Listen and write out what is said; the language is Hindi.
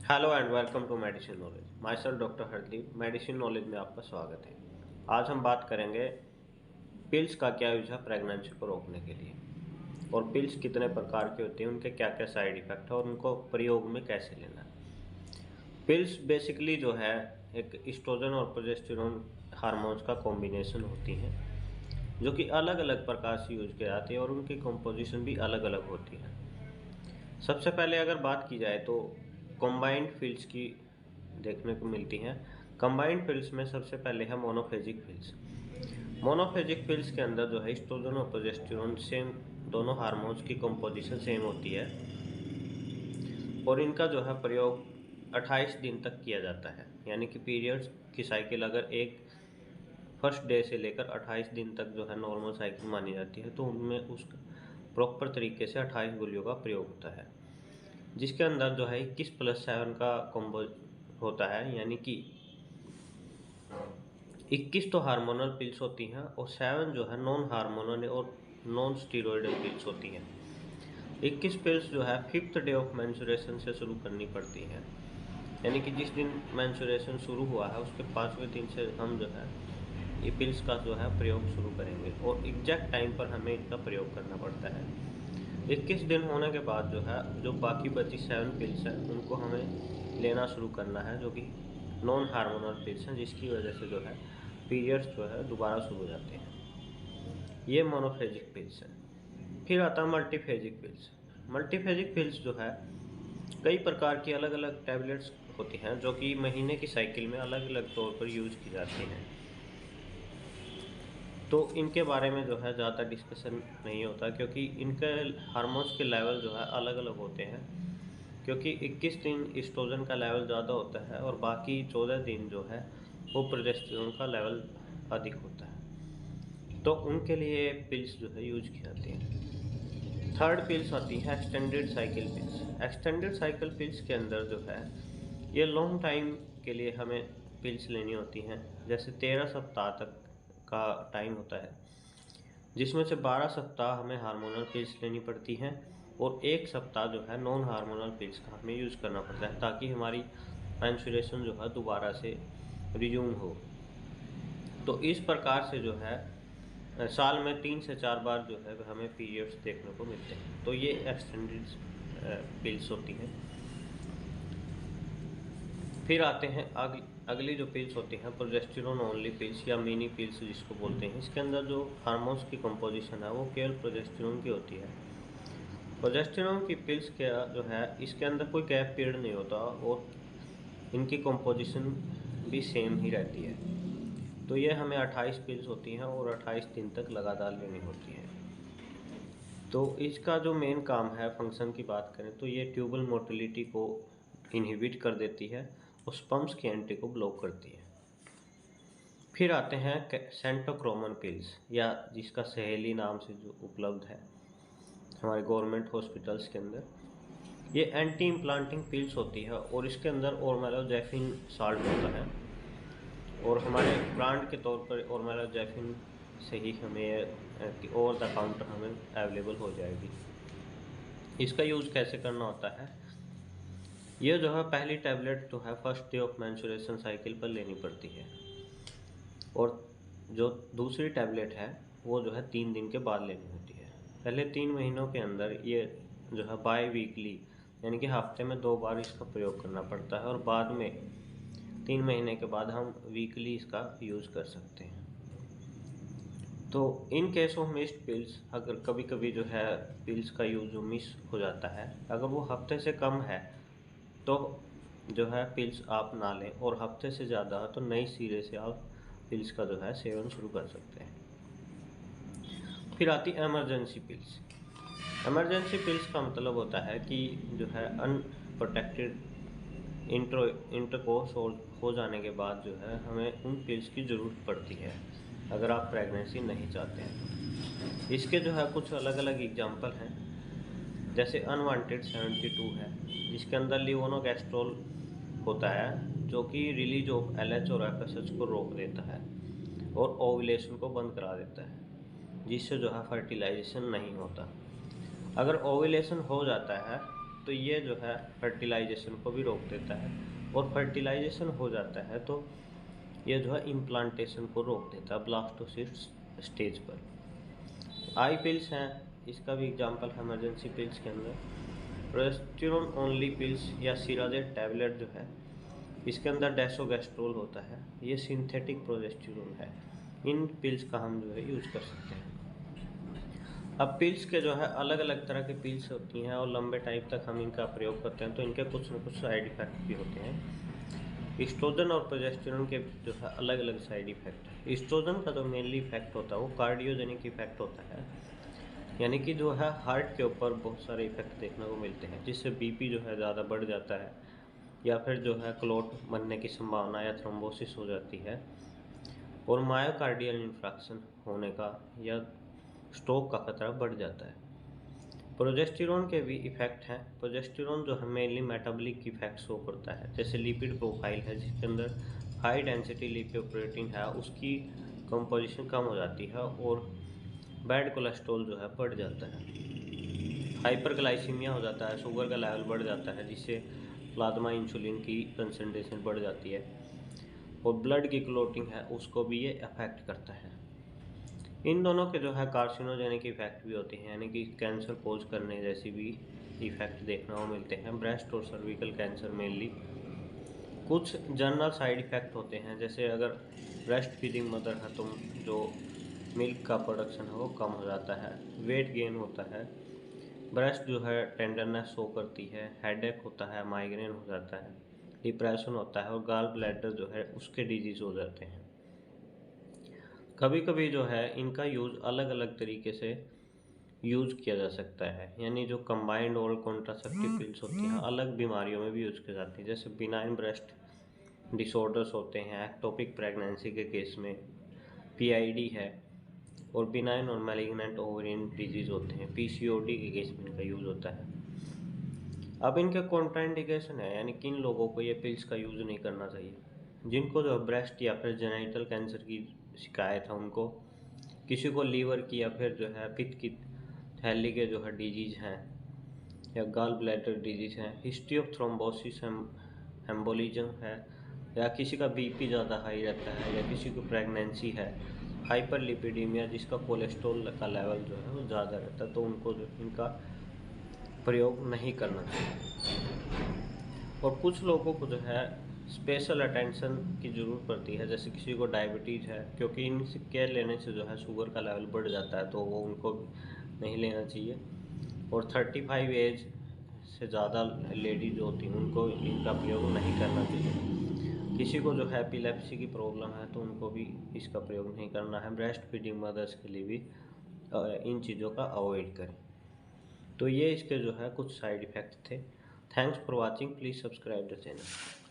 Hello and welcome to medicine knowledge. Myself doctor Hardeep. Medicine knowledge में आपका स्वागत है। आज हम बात करेंगे पिल्स का क्या यूज है प्रेगनेंसी को रोकने के लिए, और पिल्स कितने प्रकार के होते हैं, उनके क्या क्या साइड इफेक्ट है और उनको प्रयोग में कैसे लेना है। पिल्स बेसिकली जो है एक एस्ट्रोजन और प्रोजेस्टेरोन हार्मोन्स का कॉम्बिनेशन होती हैं, जो कि अलग अलग प्रकार से यूज किए जाते हैं और उनकी कंपोजिशन भी अलग अलग होती है। सबसे पहले अगर बात की जाए तो कॉम्बाइंड पिल्स की देखने को मिलती हैं। कंबाइंड पिल्स में सबसे पहले है मोनोफेजिक पिल्स। मोनोफेजिक पिल्स के अंदर जो है एस्ट्रोजन और प्रोजेस्टेरोन सेम, दोनों हार्मोन्स की कंपोजिशन सेम होती है, और इनका जो है प्रयोग 28 दिन तक किया जाता है। यानी कि पीरियड्स की साइकिल अगर एक फर्स्ट डे से लेकर 28 दिन तक जो है नॉर्मल साइकिल मानी जाती है, तो उनमें उस प्रॉपर तरीके से 28 गोलियों का प्रयोग होता है, जिसके अंदर जो है 21+7 का कॉम्बो होता है। यानी कि 21 तो हार्मोनल पिल्स होती हैं और 7 जो है नॉन हार्मोनल और नॉन स्टीरॉयडल पिल्स होती हैं। 21 पिल्स जो है 5th डे ऑफ मेंस्ट्रुएशन से शुरू करनी पड़ती हैं। यानी कि जिस दिन मेंस्ट्रुएशन शुरू हुआ है उसके 5वें दिन से हम जो है ये पिल्स का जो है प्रयोग शुरू करेंगे, और एग्जैक्ट टाइम पर हमें इनका प्रयोग करना पड़ता है। 21 दिन होने के बाद जो है जो बाकी बची 7 पिल्स हैं उनको हमें लेना शुरू करना है, जो कि नॉन हार्मोनल पिल्स हैं, जिसकी वजह से जो है पीरियड्स जो है दोबारा शुरू हो जाते हैं। ये मोनोफेजिक पिल्स है। फिर आता है मल्टीफेजिक पिल्स। मल्टीफेजिक पिल्स जो है कई प्रकार की अलग अलग टैबलेट्स होती हैं, जो कि महीने की साइकिल में अलग अलग तौर पर यूज की जाती हैं। तो इनके बारे में जो है ज़्यादा डिस्कशन नहीं होता, क्योंकि इनके हार्मोन्स के लेवल जो है अलग अलग होते हैं। क्योंकि 21 दिन एस्ट्रोजन का लेवल ज़्यादा होता है और बाकी 14 दिन जो है वो प्रोजेस्टेरोन का लेवल अधिक होता है, तो उनके लिए पिल्स जो है यूज की जाती हैं। थर्ड पिल्स आती है extended cycle pills. Extended cycle pills के अंदर जो है ये लॉन्ग टाइम के लिए हमें पिल्स लेनी होती हैं। जैसे 13 सप्ताह तक का टाइम होता है, जिसमें से 12 सप्ताह हमें हार्मोनल पिल्स लेनी पड़ती हैं और 1 सप्ताह जो है नॉन हार्मोनल पिल्स का हमें यूज़ करना पड़ता है, ताकि हमारी मेंस्ट्रुएशन जो है दोबारा से रिज्यूम हो। तो इस प्रकार से जो है साल में 3 से 4 बार जो है हमें पीरियड्स देखने को मिलते हैं। तो ये एक्सटेंडेड पिल्स होती हैं। फिर आते हैं अगली जो पिल्स होती हैं प्रोजेस्टेरोन ओनली पिल्स या मिनी पिल्स जिसको बोलते हैं। इसके अंदर जो हार्मोन्स की कंपोजिशन है वो केवल प्रोजेस्टेरोन की होती है। प्रोजेस्टेरोन की पिल्स के जो है इसके अंदर कोई गैप पीरियड नहीं होता और इनकी कंपोजिशन भी सेम ही रहती है। तो ये हमें 28 पिल्स होती हैं और 28 दिन तक लगातार लेनी होती हैं। तो इसका जो मेन काम है, फंक्शन की बात करें तो ये ट्यूबल मोटिलिटी को इनहिबिट कर देती है और स्पर्म्स की एंट्री को ब्लॉक करती है। फिर आते हैं सेंटोक्रोमन पिल्स, या जिसका सहेली नाम से जो उपलब्ध है हमारे गवर्नमेंट हॉस्पिटल्स के अंदर। ये एंटी इम्प्लांटिंग पिल्स होती है और इसके अंदर ओरमेलोजैफिन साल्ट होता है, और हमारे ब्रांड के तौर पर ओरमेलोजैफिन से ही हमें ओवर द काउंटर हमें अवेलेबल हो जाएगी। इसका यूज़ कैसे करना होता है, ये जो है पहली टैबलेट जो है first day of menstruation cycle पर लेनी पड़ती है, और जो दूसरी टैबलेट है वो जो है 3 दिन के बाद लेनी होती है। पहले 3 महीनों के अंदर ये जो है बाई वीकली यानी कि हफ्ते में 2 बार इसका प्रयोग करना पड़ता है, और बाद में 3 महीने के बाद हम वीकली इसका यूज़ कर सकते हैं। तो in case of missed pills, अगर कभी कभी जो है पिल्स का यूज़ जो मिस हो जाता है, अगर वो हफ्ते से कम है तो जो है पिल्स आप ना लें, और हफ्ते से ज़्यादा तो नई सिरे से आप पिल्स का जो है सेवन शुरू कर सकते हैं। फिर आती एमरजेंसी पिल्स। एमरजेंसी पिल्स का मतलब होता है कि जो है अनप्रोटेक्टेड इंटरकोर्स हो जाने के बाद जो है हमें उन पिल्स की ज़रूरत पड़ती है, अगर आप प्रेगनेंसी नहीं चाहते हैं तो। इसके जो है कुछ अलग अलग एग्जांपल हैं। जैसे अनवांटेड 72 है, जिसके अंदर लिवोनोगेस्ट्रोल होता है, जो कि रिलीज ऑफ एलएच और एफएसएच को रोक देता है और ओव्यूलेशन को बंद करा देता है, जिससे जो है फर्टिलाइजेशन नहीं होता। अगर ओव्यूलेशन हो जाता है तो ये जो है फर्टिलाइजेशन को भी रोक देता है, और फर्टिलाइजेशन हो जाता है तो ये जो है इम्प्लांटेशन को रोक देता है ब्लास्टोसिस्ट स्टेज पर। आई पिल्स हैं, इसका भी एग्जांपल है इमरजेंसी पिल्स के अंदर। प्रोजेस्टेरोन ओनली पिल्स या सिराजेट टैबलेट जो है, इसके अंदर डेसोगेस्ट्रोल होता है, ये सिंथेटिक प्रोजेस्टेरोन है। इन पिल्स का हम जो है यूज कर सकते हैं। अब पिल्स के जो है अलग अलग तरह की पिल्स होती हैं और लंबे टाइम तक हम इनका प्रयोग करते हैं, तो इनके कुछ न कुछ साइड इफेक्ट भी होते हैं। एस्ट्रोजन और प्रोजेस्टेरोन के जो है अलग अलग साइड इफेक्ट है। एस्ट्रोजन का जो मेनली इफेक्ट होता है वो कार्डियोजेनिक इफेक्ट होता है, यानी कि जो है हार्ट के ऊपर बहुत सारे इफेक्ट देखने को मिलते हैं, जिससे बीपी जो है ज़्यादा बढ़ जाता है, या फिर जो है क्लॉट बनने की संभावना या थ्रोम्बोसिस हो जाती है, और मायोकार्डियल इन्फ्रैक्शन होने का या स्ट्रोक का खतरा बढ़ जाता है। प्रोजेस्टेरोन के भी इफेक्ट हैं। प्रोजेस्टेरोन जो है मेनली मेटाबॉलिक इफेक्ट शो करता है, जैसे लिपिड प्रोफाइल है जिसके अंदर हाई डेंसिटी लिपोप्रोटीन है, उसकी कंपोजिशन कम हो जाती है और बैड कोलेस्ट्रॉल जो है बढ़ जाता है। हाइपरग्लाइसीमिया हो जाता है, शुगर का लेवल बढ़ जाता है, जिससे प्लाज्मा इंसुलिन की कंसंट्रेशन बढ़ जाती है, और ब्लड की क्लॉटिंग है उसको भी ये अफेक्ट करता है। इन दोनों के जो है कार्सिनोजेनिक इफेक्ट भी होते हैं, यानी कि कैंसर कोज करने जैसी भी इफेक्ट देखने को मिलते हैं, ब्रेस्ट और सर्विकल कैंसर मेनली। कुछ जनरल साइड इफेक्ट होते हैं, जैसे अगर ब्रेस्ट फीडिंग मदर है तो जो मिल्क का प्रोडक्शन है वो कम हो जाता है, वेट गेन होता है, ब्रेस्ट जो है टेंडरनेस शो करती है, हेडेक होता है, माइग्रेन हो जाता है, डिप्रेशन होता है, और गाल ब्लैडर जो है उसके डिजीज हो जाते हैं। कभी कभी जो है इनका यूज़ अलग अलग तरीके से यूज़ किया जा सकता है, यानी जो कंबाइंड और कॉन्ट्रासेप्टिव पिल्स होती हैं अलग बीमारियों में भी यूज़ की जाती हैं, जैसे बिनाइन ब्रेस्ट डिसऑर्डर्स होते हैं, एक्टोपिक प्रेगनेंसी के केस में, पीआईडी है, और बिनाइन और मैलिग्नेंट ओवेरियन डिजीज होते हैं, पीसीओडी के केस में इनका यूज़ होता है। अब इनके कॉन्ट्राइंडिकेशन है, यानी किन लोगों को ये पिल्स का यूज़ नहीं करना चाहिए। जिनको जो ब्रेस्ट या फिर जेनाइटल कैंसर की शिकायत है उनको, किसी को लीवर की या फिर जो है पित्त की थैली के जो है डिजीज हैं, या गाल ब्लैडर डिजीज हैं, हिस्ट्री ऑफ थ्रोम्बोसिस एम्बोलिज्म है, या किसी का बीपी ज़्यादा हाई रहता है, या किसी को प्रेगनेंसी है, हाइपरलिपिडीमिया जिसका कोलेस्ट्रॉल का लेवल जो है वो ज़्यादा रहता है, तो उनको जो इनका प्रयोग नहीं करना चाहिए। और कुछ लोगों को जो है स्पेशल अटेंशन की ज़रूरत पड़ती है, जैसे किसी को डायबिटीज़ है, क्योंकि इनसे केयर लेने से जो है शुगर का लेवल बढ़ जाता है, तो वो उनको नहीं लेना चाहिए। और 35 एज से ज़्यादा लेडीज जो होती हैं उनको इनका प्रयोग नहीं करना चाहिए। किसी को जो है एपिलेप्सी की प्रॉब्लम है तो उनको भी इसका प्रयोग नहीं करना है। ब्रेस्ट फीडिंग मदर्स के लिए भी इन चीज़ों का अवॉइड करें। तो ये इसके जो है कुछ साइड इफ़ेक्ट थे। Thanks for watching, please subscribe the channel.